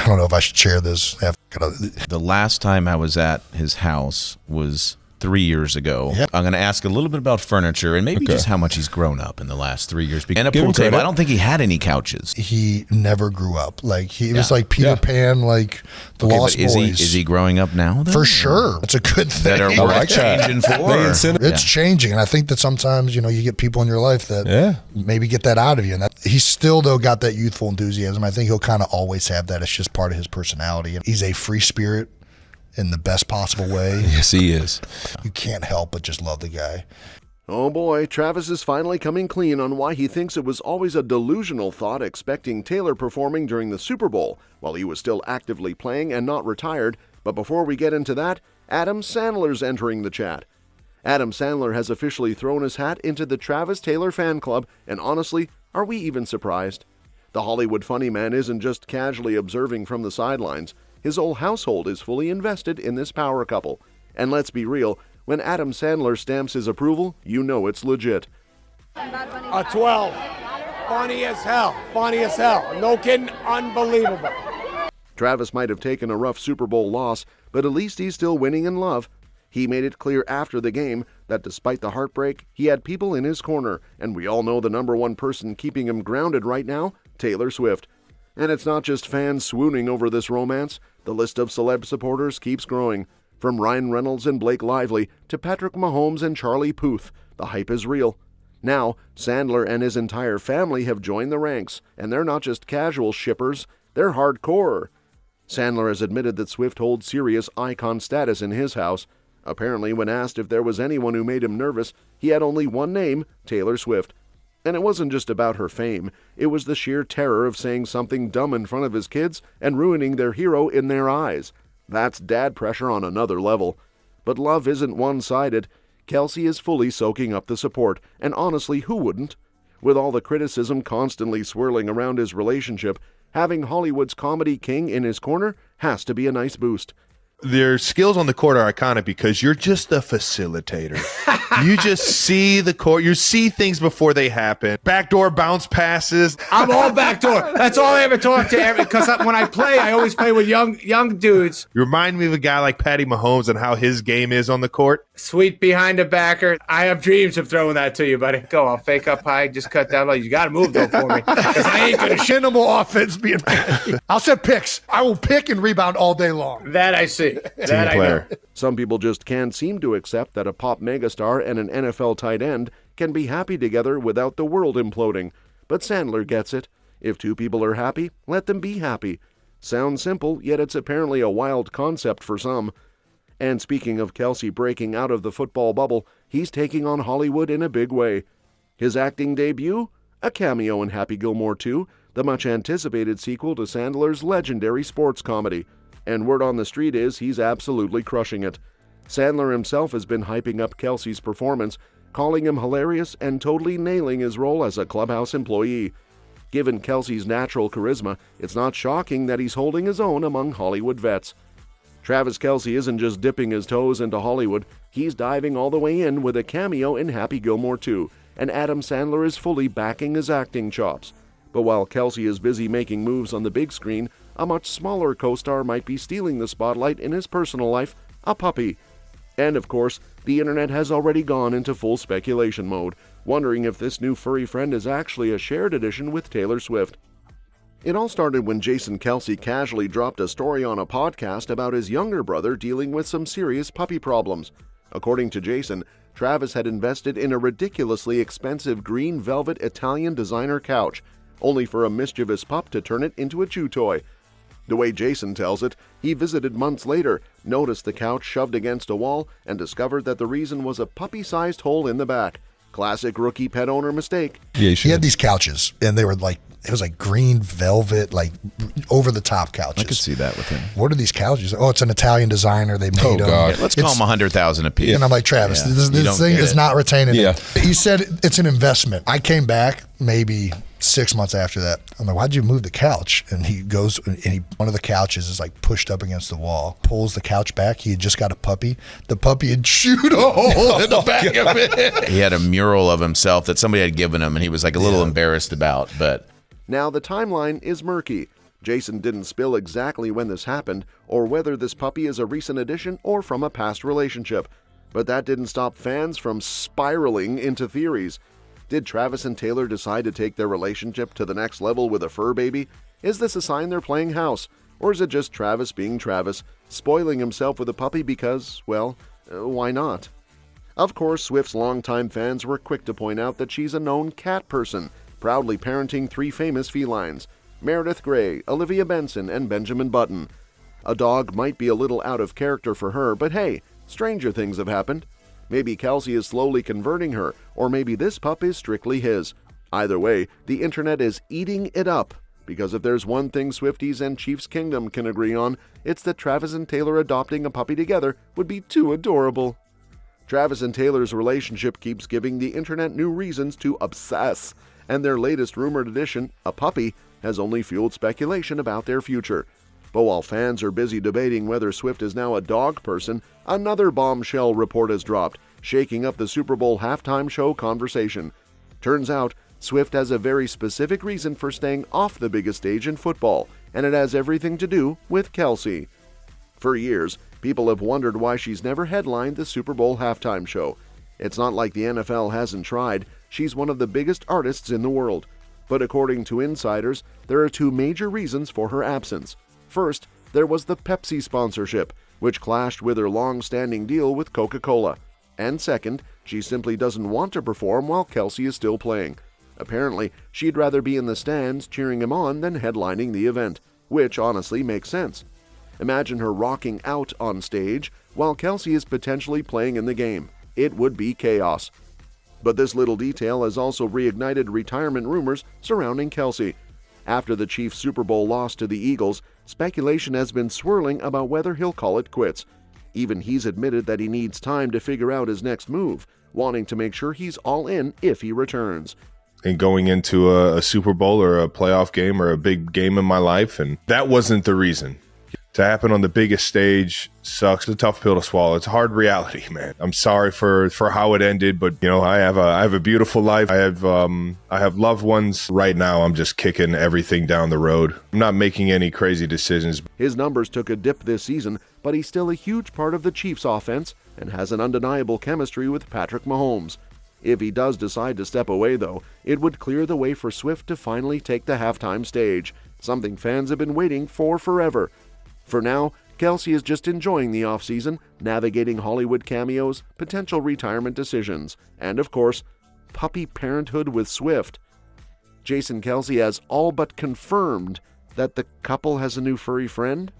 don't know if I should share this. The last time I was at his house was 3 years ago. Yep. I'm going to ask a little bit about furniture and maybe just how much he's grown up in the last 3 years. And a pool table. I don't think he had any couches. He never grew up. Like he was like Peter Pan, like the Lost Boys. Is he growing up now? Then? For sure. It's a good thing. That are worth changing for. It's changing. And I think that sometimes, you get people in your life that maybe get that out of you. And he's still, though, got that youthful enthusiasm. I think he'll kind of always have that. It's just part of his personality. And he's a free spirit in the best possible way. Yes, he is. You can't help but just love the guy. Oh boy, Travis is finally coming clean on why he thinks it was always a delusional thought expecting Taylor performing during the Super Bowl while he was still actively playing and not retired. But before we get into that, Adam Sandler's entering the chat. Adam Sandler has officially thrown his hat into the Travis Taylor fan club, and honestly, are we even surprised? The Hollywood funny man isn't just casually observing from the sidelines. His whole household is fully invested in this power couple. And let's be real, when Adam Sandler stamps his approval, you know it's legit. A 12. Funny as hell. Funny as hell. No kidding. Unbelievable. Travis might have taken a rough Super Bowl loss, but at least he's still winning in love. He made it clear after the game that despite the heartbreak, he had people in his corner, and we all know the number one person keeping him grounded right now, Taylor Swift. And it's not just fans swooning over this romance. The list of celeb supporters keeps growing. From Ryan Reynolds and Blake Lively to Patrick Mahomes and Charlie Puth, the hype is real. Now, Sandler and his entire family have joined the ranks, and they're not just casual shippers, they're hardcore. Sandler has admitted that Swift holds serious icon status in his house. Apparently, when asked if there was anyone who made him nervous, he had only one name, Taylor Swift. And it wasn't just about her fame, it was the sheer terror of saying something dumb in front of his kids and ruining their hero in their eyes. That's dad pressure on another level. But love isn't one-sided. Kelce is fully soaking up the support, and honestly, who wouldn't? With all the criticism constantly swirling around his relationship, having Hollywood's comedy king in his corner has to be a nice boost. Their skills on the court are iconic because you're just the facilitator. You just see the court. You see things before they happen. Backdoor bounce passes. I'm all backdoor. That's all I ever talk to. Because when I play, I always play with young dudes. You remind me of a guy like Patty Mahomes and how his game is on the court. Sweet behind the backer. I have dreams of throwing that to you, buddy. Go, I'll fake up high, just cut down low. You got to move, though, for me. Because I ain't going to shit. Minimal offense being I'll set picks. I will pick and rebound all day long. That I see. That I know. Some people just can't seem to accept that a pop megastar and an NFL tight end can be happy together without the world imploding. But Sandler gets it. If two people are happy, let them be happy. Sounds simple, yet it's apparently a wild concept for some. And speaking of Kelce breaking out of the football bubble, he's taking on Hollywood in a big way. His acting debut? A cameo in Happy Gilmore 2, the much-anticipated sequel to Sandler's legendary sports comedy. And word on the street is he's absolutely crushing it. Sandler himself has been hyping up Kelce's performance, calling him hilarious and totally nailing his role as a clubhouse employee. Given Kelce's natural charisma, it's not shocking that he's holding his own among Hollywood vets. Travis Kelce isn't just dipping his toes into Hollywood, he's diving all the way in with a cameo in Happy Gilmore 2, and Adam Sandler is fully backing his acting chops. But while Kelce is busy making moves on the big screen, a much smaller co-star might be stealing the spotlight in his personal life, a puppy. And of course, the internet has already gone into full speculation mode, wondering if this new furry friend is actually a shared edition with Taylor Swift. It all started when Jason Kelce casually dropped a story on a podcast about his younger brother dealing with some serious puppy problems. According to Jason, Travis had invested in a ridiculously expensive green velvet Italian designer couch, only for a mischievous pup to turn it into a chew toy. The way Jason tells it, he visited months later, noticed the couch shoved against a wall, and discovered that the reason was a puppy-sized hole in the back. Classic rookie pet owner mistake. Yeah, he had these couches, and they were like, it was like green velvet, like over-the-top couches. I could see that with him. What are these couches? Oh, it's an Italian designer. They made them. Yeah, let's call them $100,000 a piece. And I'm like, Travis, this thing is not retaining it. He said it's an investment. I came back maybe 6 months after that. I'm like, why'd you move the couch? And he goes, and one of the couches is like pushed up against the wall, pulls the couch back. He had just got a puppy. The puppy had chewed a hole in the back of it. He had a mural of himself that somebody had given him, and he was like a little embarrassed about, but... Now the timeline is murky. Jason didn't spill exactly when this happened or whether this puppy is a recent addition or from a past relationship, but that didn't stop fans from spiraling into theories. Did Travis and Taylor decide to take their relationship to the next level with a fur baby? Is this a sign they're playing house? Or is it just Travis being Travis, spoiling himself with a puppy because, well, why not? Of course, Swift's longtime fans were quick to point out that she's a known cat person, proudly parenting 3 famous felines, Meredith Grey, Olivia Benson, and Benjamin Button. A dog might be a little out of character for her, but hey, stranger things have happened. Maybe Kelce is slowly converting her, or maybe this pup is strictly his. Either way, the internet is eating it up, because if there's one thing Swifties and Chiefs Kingdom can agree on, it's that Travis and Taylor adopting a puppy together would be too adorable. Travis and Taylor's relationship keeps giving the internet new reasons to obsess, and their latest rumored addition, a puppy, has only fueled speculation about their future. But while fans are busy debating whether Swift is now a dog person, another bombshell report has dropped, shaking up the Super Bowl halftime show conversation. Turns out, Swift has a very specific reason for staying off the biggest stage in football, and it has everything to do with Kelce. For years, people have wondered why she's never headlined the Super Bowl halftime show. It's not like the NFL hasn't tried. She's one of the biggest artists in the world. But according to insiders, there are 2 major reasons for her absence. First, there was the Pepsi sponsorship, which clashed with her long-standing deal with Coca-Cola. And second, she simply doesn't want to perform while Kelce is still playing. Apparently, she'd rather be in the stands cheering him on than headlining the event, which honestly makes sense. Imagine her rocking out on stage while Kelce is potentially playing in the game. It would be chaos. But this little detail has also reignited retirement rumors surrounding Kelce. After the Chiefs' Super Bowl loss to the Eagles, speculation has been swirling about whether he'll call it quits. Even he's admitted that he needs time to figure out his next move, wanting to make sure he's all in if he returns. And going into a Super Bowl or a playoff game or a big game in my life, and that wasn't the reason. To happen on the biggest stage sucks. It's a tough pill to swallow. It's a hard reality, man. I'm sorry for how it ended, but you know, I have a beautiful life. I have loved ones. Right now, I'm just kicking everything down the road. I'm not making any crazy decisions. His numbers took a dip this season, but he's still a huge part of the Chiefs' offense and has an undeniable chemistry with Patrick Mahomes. If he does decide to step away, though, it would clear the way for Swift to finally take the halftime stage, something fans have been waiting for forever. For now, Kelce is just enjoying the offseason, navigating Hollywood cameos, potential retirement decisions, and of course, puppy parenthood with Swift. Jason Kelce has all but confirmed that the couple has a new furry friend,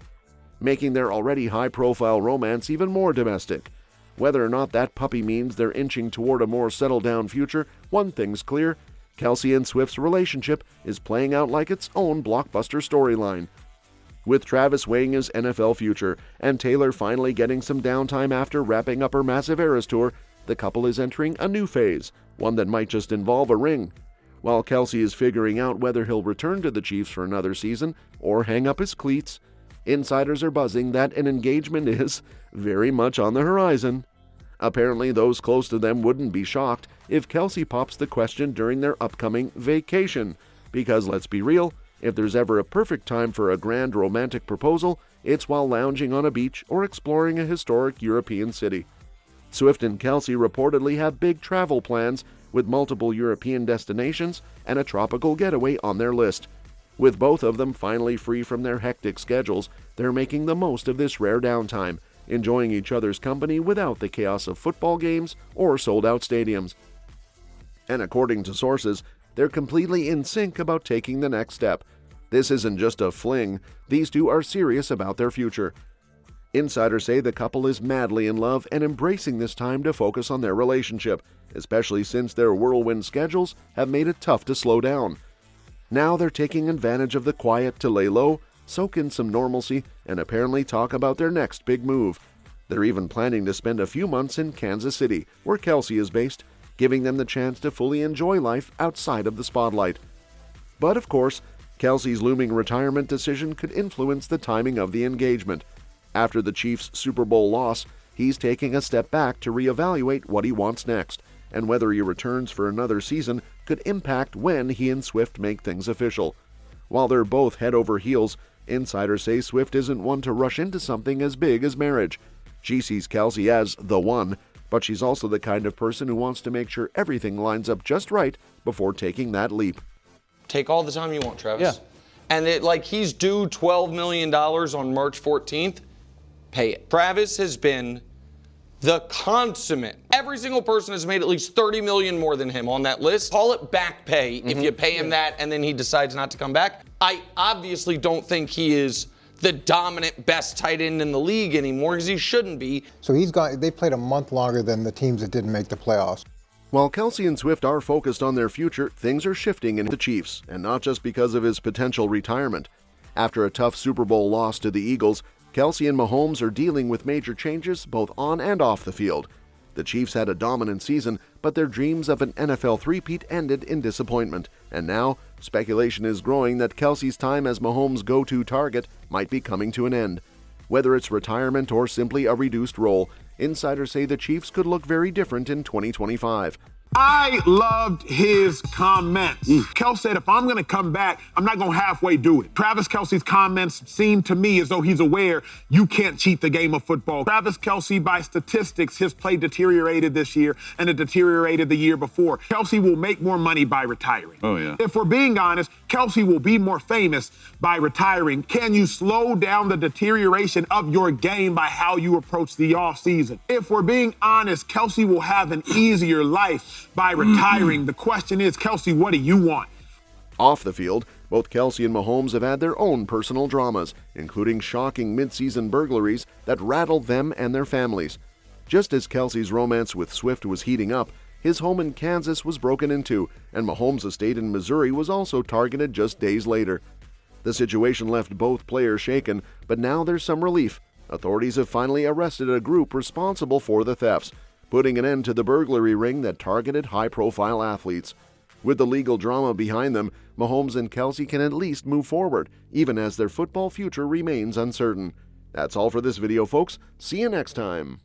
making their already high-profile romance even more domestic. Whether or not that puppy means they're inching toward a more settled-down future, one thing's clear: Kelce and Swift's relationship is playing out like its own blockbuster storyline. With Travis weighing his NFL future and Taylor finally getting some downtime after wrapping up her massive Eras tour, the couple is entering a new phase, one that might just involve a ring. While Kelce is figuring out whether he'll return to the Chiefs for another season or hang up his cleats, insiders are buzzing that an engagement is very much on the horizon. Apparently, those close to them wouldn't be shocked if Kelce pops the question during their upcoming vacation, because let's be real, if there's ever a perfect time for a grand romantic proposal, it's while lounging on a beach or exploring a historic European city. Swift and Kelce reportedly have big travel plans, with multiple European destinations and a tropical getaway on their list. With both of them finally free from their hectic schedules, they're making the most of this rare downtime, enjoying each other's company without the chaos of football games or sold-out stadiums. And according to sources, they're completely in sync about taking the next step. This isn't just a fling, these two are serious about their future. Insiders say the couple is madly in love and embracing this time to focus on their relationship, especially since their whirlwind schedules have made it tough to slow down. Now they're taking advantage of the quiet to lay low, soak in some normalcy, and apparently talk about their next big move. They're even planning to spend a few months in Kansas City, where Kelce is based, giving them the chance to fully enjoy life outside of the spotlight. But of course, Kelce's looming retirement decision could influence the timing of the engagement. After the Chiefs' Super Bowl loss, he's taking a step back to reevaluate what he wants next, and whether he returns for another season could impact when he and Swift make things official. While they're both head over heels, insiders say Swift isn't one to rush into something as big as marriage. She sees Kelce as the one, but she's also the kind of person who wants to make sure everything lines up just right before taking that leap. Take all the time you want, Travis. Yeah. And he's due $12 million on March 14th. Pay it. Travis has been the consummate. Every single person has made at least $30 million more than him on that list. Call it back pay if you pay him that and then he decides not to come back. I obviously don't think he is the dominant best tight end in the league anymore because he shouldn't be. So they played a month longer than the teams that didn't make the playoffs. While Kelce and Swift are focused on their future, things are shifting in the Chiefs, and not just because of his potential retirement. After a tough Super Bowl loss to the Eagles, Kelce and Mahomes are dealing with major changes both on and off the field. The Chiefs had a dominant season, but their dreams of an NFL three-peat ended in disappointment. And now, speculation is growing that Kelce's time as Mahomes' go-to target might be coming to an end. Whether it's retirement or simply a reduced role, insiders say the Chiefs could look very different in 2025. I loved his comments. Kelce said, if I'm going to come back, I'm not going to halfway do it. Travis Kelce's comments seem to me as though he's aware you can't cheat the game of football. Travis Kelce, by statistics, his play deteriorated this year and it deteriorated the year before. Kelce will make more money by retiring. Oh, yeah. If we're being honest, Kelce will be more famous by retiring. Can you slow down the deterioration of your game by how you approach the offseason? If we're being honest, Kelce will have an easier life by retiring. The question is, Kelce, what do you want? Off the field, both Kelce and Mahomes have had their own personal dramas, including shocking midseason burglaries that rattled them and their families. Just as Kelce's romance with Swift was heating up, his home in Kansas was broken into, and Mahomes' estate in Missouri was also targeted just days later. The situation left both players shaken, but now there's some relief. Authorities have finally arrested a group responsible for the thefts, putting an end to the burglary ring that targeted high-profile athletes. With the legal drama behind them, Mahomes and Kelce can at least move forward, even as their football future remains uncertain. That's all for this video, folks. See you next time.